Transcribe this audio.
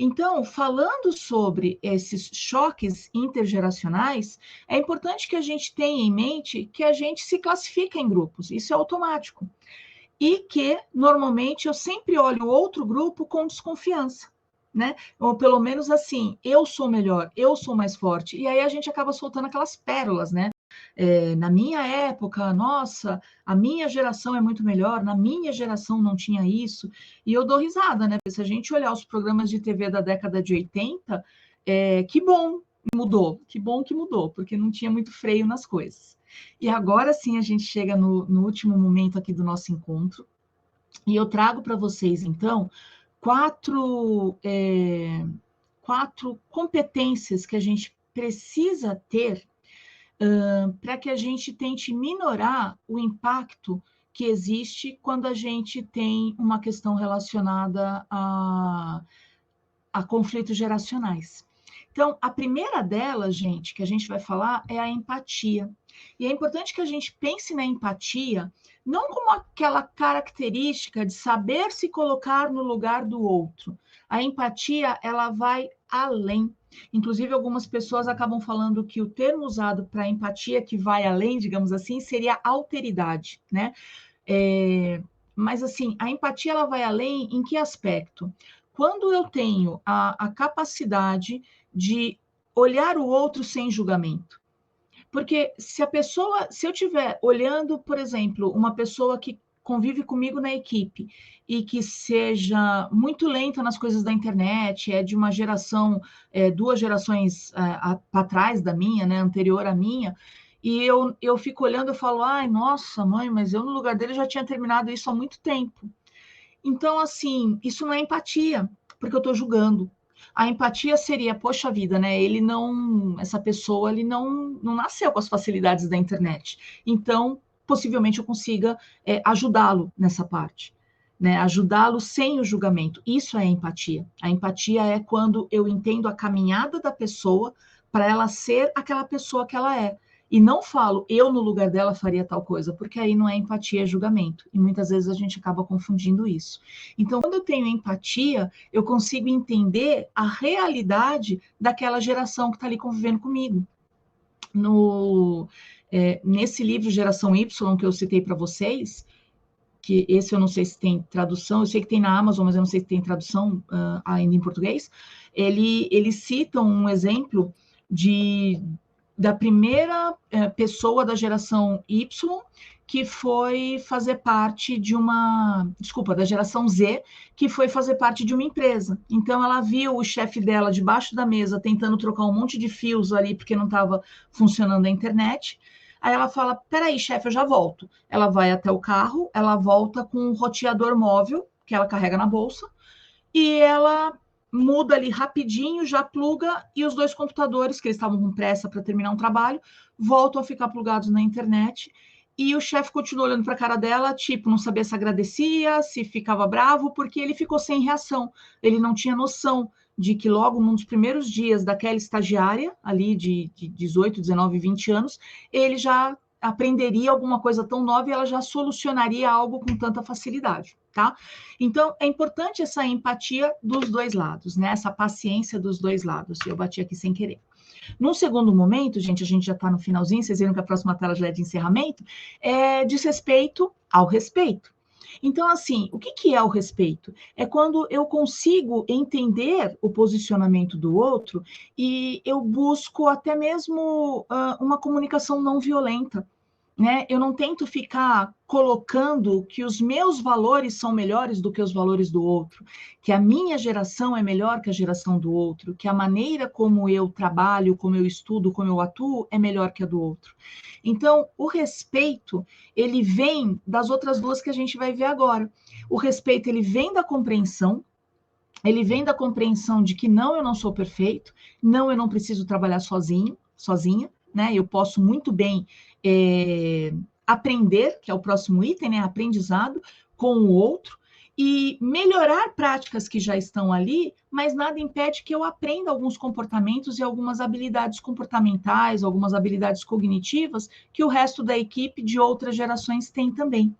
Então, falando sobre esses choques intergeracionais, é importante que a gente tenha em mente que a gente se classifica em grupos, isso é automático. E que, normalmente, eu sempre olho o outro grupo com desconfiança, né? Ou pelo menos assim, eu sou melhor, eu sou mais forte. E aí a gente acaba soltando aquelas pérolas, né? Na minha época, nossa, a minha geração é muito melhor, na minha geração não tinha isso. E eu dou risada, né? Se a gente olhar os programas de TV da década de 80, que bom que mudou, porque não tinha muito freio nas coisas. E agora sim a gente chega no último momento aqui do nosso encontro, e eu trago para vocês, então, quatro competências que a gente precisa ter para que a gente tente minorar o impacto que existe quando a gente tem uma questão relacionada a conflitos geracionais. Então, a primeira delas, gente, que a gente vai falar é a empatia. E é importante que a gente pense na empatia não como aquela característica de saber se colocar no lugar do outro. A empatia, ela vai além. Inclusive, algumas pessoas acabam falando que o termo usado para empatia que vai além, digamos assim, seria alteridade, né? Mas, assim, a empatia, ela vai além em que aspecto? Quando eu tenho a capacidade de olhar o outro sem julgamento. Porque se eu estiver olhando, por exemplo, uma pessoa que convive comigo na equipe e que seja muito lenta nas coisas da internet, é de uma geração, duas gerações para trás da minha, né, anterior à minha, e eu fico olhando e falo, ai, nossa, mãe, mas eu no lugar dele já tinha terminado isso há muito tempo. Então, assim, isso não é empatia, porque eu estou julgando. A empatia seria, poxa vida, né? Essa pessoa, ele não nasceu com as facilidades da internet. Então, possivelmente eu consiga ajudá-lo nessa parte, né? Ajudá-lo sem o julgamento. Isso é empatia. A empatia é quando eu entendo a caminhada da pessoa para ela ser aquela pessoa que ela é. E não falo, eu no lugar dela faria tal coisa, porque aí não é empatia, é julgamento. E muitas vezes a gente acaba confundindo isso. Então, quando eu tenho empatia, eu consigo entender a realidade daquela geração que está ali convivendo comigo. Nesse livro Geração Y que eu citei para vocês, que esse eu não sei se tem tradução, eu sei que tem na Amazon, mas eu não sei se tem tradução ainda em português, ele cita um exemplo da primeira pessoa da geração Y que foi fazer parte da geração Z, que foi fazer parte de uma empresa. Então, ela viu o chefe dela debaixo da mesa tentando trocar um monte de fios ali, porque não estava funcionando a internet. Aí ela fala, peraí, chefe, eu já volto. Ela vai até o carro, ela volta com um roteador móvel, que ela carrega na bolsa, e ela muda ali rapidinho, já pluga, e os dois computadores, que eles estavam com pressa para terminar um trabalho, voltam a ficar plugados na internet, e o chefe continua olhando para a cara dela, tipo, não sabia se agradecia, se ficava bravo, porque ele ficou sem reação, ele não tinha noção de que logo num dos primeiros dias daquela estagiária, ali de 18, 19, 20 anos, ele já aprenderia alguma coisa tão nova e ela já solucionaria algo com tanta facilidade, tá? Então, é importante essa empatia dos dois lados, né? Essa paciência dos dois lados. Eu bati aqui sem querer. Num segundo momento, gente, a gente já está no finalzinho, vocês viram que a próxima tela já é de encerramento, diz respeito ao respeito. Então, assim, o que é o respeito? É quando eu consigo entender o posicionamento do outro e eu busco até mesmo uma comunicação não violenta, né? Eu não tento ficar colocando que os meus valores são melhores do que os valores do outro, que a minha geração é melhor que a geração do outro, que a maneira como eu trabalho, como eu estudo, como eu atuo é melhor que a do outro. Então, o respeito, ele vem das outras duas que a gente vai ver agora. O respeito, ele vem da compreensão, ele vem da compreensão de que não, eu não sou perfeito, não, eu não preciso trabalhar sozinha, né? Eu posso muito bem aprender, que é o próximo item, né? Aprendizado com o outro, e melhorar práticas que já estão ali, mas nada impede que eu aprenda alguns comportamentos e algumas habilidades comportamentais, algumas habilidades cognitivas que o resto da equipe de outras gerações tem também.